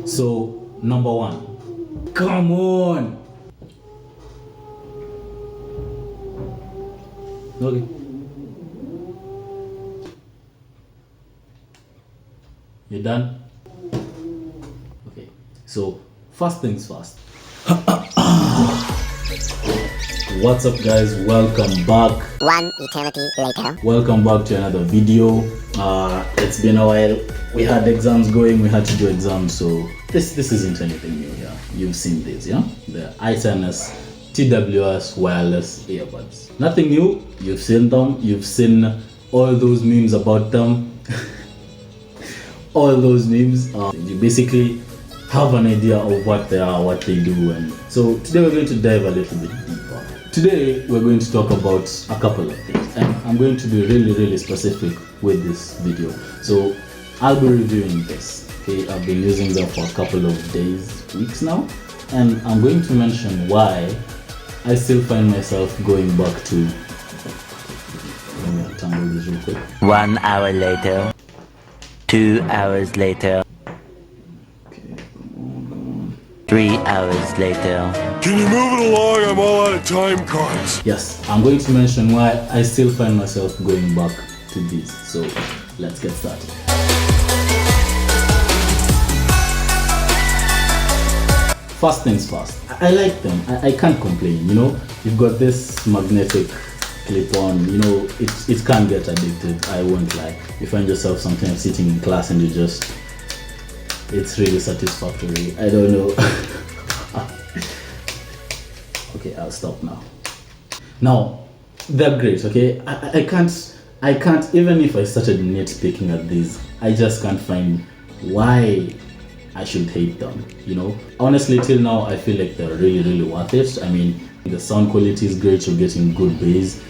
So, number one. Come on! Okay. You done? Okay. So, first things first. What's up, guys? Welcome back. One eternity later. Welcome back to another video. It's been a while. We had exams going. We had to do exams, so this isn't anything new here. You've seen this, yeah? The i10s TWS wireless earbuds. Nothing new. You've seen them. You've seen all those memes about them. All those memes. You basically have an idea of what they are, what they do, and so today we're going to dive a little bit deeper. Today we're going to talk about a couple of things, and I'm going to be really specific with this video. So I'll be reviewing this. Okay, I've been using them for a couple of days, weeks now, and I'm going to mention why I still find myself going back to. Let me untangle this real quick. 1 hour later. 2 hours later. 3 hours later. Can you move it along? I'm all out of time cards. Yes, I'm going to mention why I still find myself going back to these. So let's get started. First things first, I like them. I can't complain, you know. You've got this magnetic clip-on, you know, it can't get addicted, I won't lie. You find yourself sometimes sitting in class and you just, it's really satisfactory. I don't know. Okay, I'll stop now. Now, they're great, okay? I can't, even if I started nitpicking at these, I just can't find why I should hate them, you know? Honestly, till now, I feel like they're really worth it. I mean, the sound quality is great, you're getting good bass,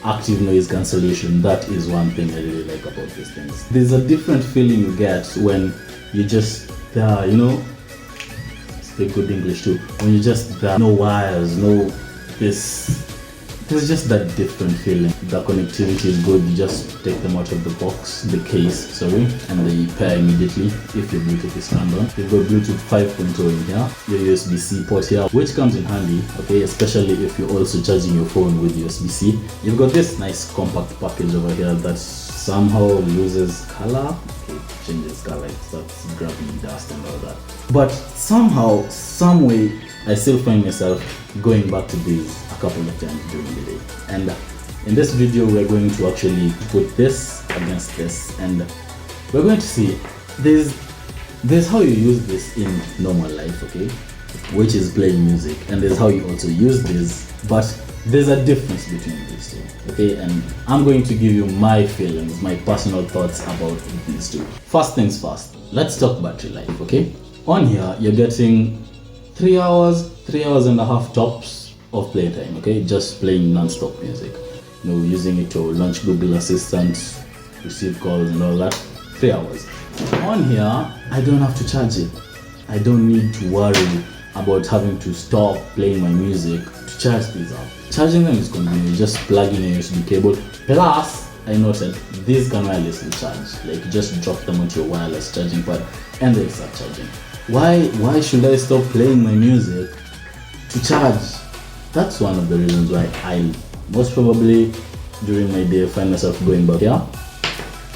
active noise cancellation. That is one thing I really like about these things. There's a different feeling you get when you just you know, speak good English too, when you just no wires, no this, there's just that different feeling. The connectivity is good. You just take them out of the box, the case, sorry, and they pair immediately if your Bluetooth is turned on. You've got Bluetooth 5.0 in here, your USB-C port here, which comes in handy, okay, especially if you're also charging your phone with USB-C. You've got this nice compact package over here that somehow loses color. Okay, changes color, it starts grabbing dust and all that. But somehow, some way, I still find myself going back to these a couple of times during the day. And in this video, we're going to actually put this against this, and we're going to see there's how you use this in normal life, okay, which is playing music, and there's how you also use this, but there's a difference between these two, okay? And I'm going to give you my feelings, my personal thoughts about these two. First things first, let's talk battery life, okay? On here, you're getting 3 hours and a half tops of playtime, okay? Just playing non-stop music. You know, using it to launch Google Assistant, receive calls and all that. 3 hours. On here, I don't have to charge it. I don't need to worry about having to stop playing my music to charge these up. Charging them is convenient, just plug in a USB cable. Plus, I noted these can wirelessly charge. Like, you just drop them onto your wireless charging pad and they start charging. Why should I stop playing my music to charge? That's one of the reasons why I most probably during my day find myself going back here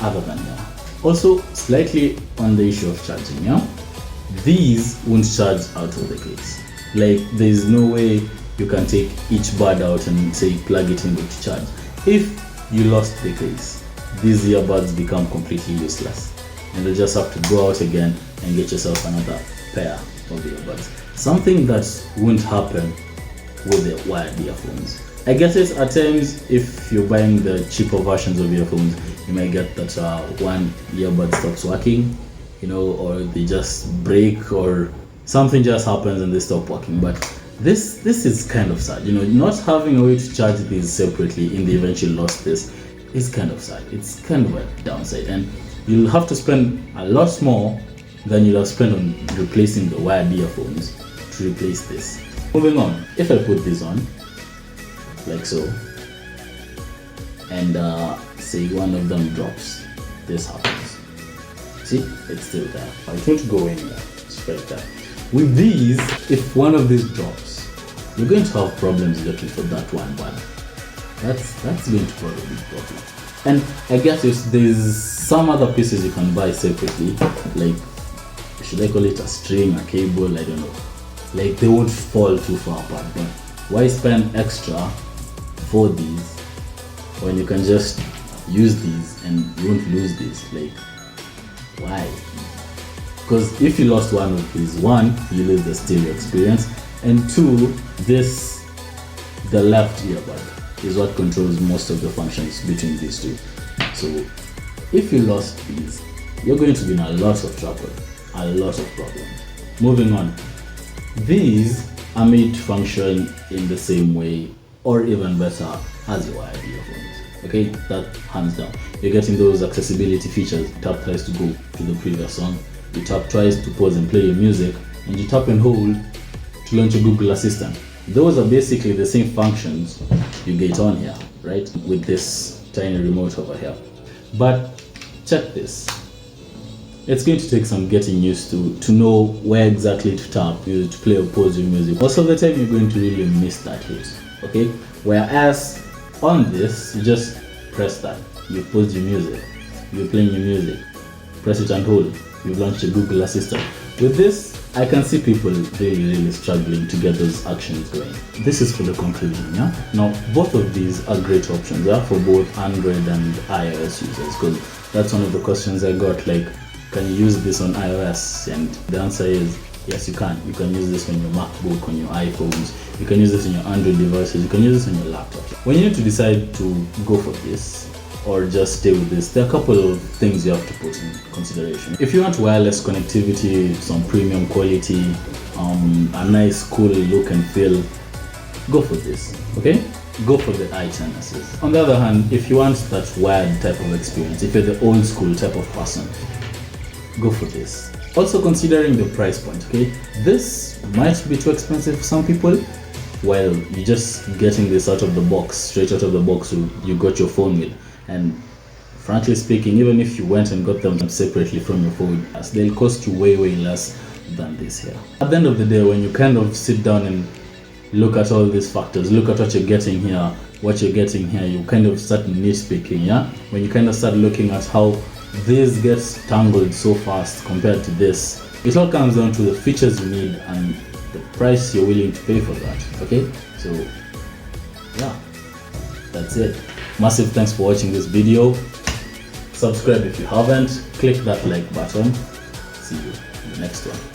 other than here. Also, slightly on the issue of charging, yeah? These won't charge out of the case. Like, there's no way you can take each bud out and say plug it in to charge. If you lost the case, these earbuds become completely useless, and you just have to go out again and get yourself another pair of earbuds. Something that won't happen with the wired earphones. I guess it at times if you're buying the cheaper versions of earphones, you might get that one earbud stops working, you know, or they just break or something just happens and they stop working. But this is kind of sad, you know, not having a way to charge these separately in the event you lost this is kind of sad. It's kind of a downside, and you'll have to spend a lot more than you'll have spent on replacing the wired earphones to replace this. Moving on, if I put this on like so, and say one of them drops, this happens. See, it's still there. I don't go anywhere. It's specified time. With these, if one of these drops, you're going to have problems looking for that one button. That's going to probably be a problem. And I guess if there's some other pieces you can buy separately, like, should I call it a string, a cable, I don't know. Like, they won't fall too far apart, but why spend extra for these when you can just use these and you won't lose these? Like, why? Because if you lost one of these, one, you lose the stereo experience, and two, the left earbud is what controls most of the functions between these two. So if you lost these, you're going to be in a lot of trouble, a lot of problems. Moving on, these are made to function in the same way or even better as your wired earphones. Okay, that hands down. You're getting those accessibility features. Tap thrice to go to the previous song, you tap twice to pause and play your music, and you tap and hold to launch a Google Assistant. Those are basically the same functions you get on here, right? With this tiny remote over here. But check this. It's going to take some getting used to know where exactly to tap to play or pause your music. Most of the time you're going to really miss that hit, okay? Whereas on this, you just press that, you pause your music, you're playing your music, press it and hold, you've launched a Google Assistant. With this, I can see people really struggling to get those actions going. This is for the conclusion, yeah? Now, both of these are great options, yeah, for both Android and iOS users, because that's one of the questions I got, like, can you use this on iOS? And the answer is yes, you can. You can use this on your MacBook, on your iPhones, you can use this on your Android devices, you can use this on your laptop. When you need to decide to go for this or just stay with this, there are a couple of things you have to put in consideration. If you want wireless connectivity, some premium quality, a nice cool look and feel, go for this, okay? Go for the i10s. On the other hand, if you want that wired type of experience, if you're the old school type of person, go for this. Also considering the price point, okay? This might be too expensive for some people. Well, you're just getting this out of the box, straight out of the box you got your phone with. And frankly speaking, even if you went and got them separately from your phone, they'll cost you way less than this here. At the end of the day, when you kind of sit down and look at all these factors, look at what you're getting here, you kind of start nitpicking, yeah? When you kind of start looking at how this gets tangled so fast compared to this, it all comes down to the features you need and the price you're willing to pay for that, okay? So yeah, that's it. Massive thanks for watching this video. Subscribe if you haven't, click that like button. See you in the next one.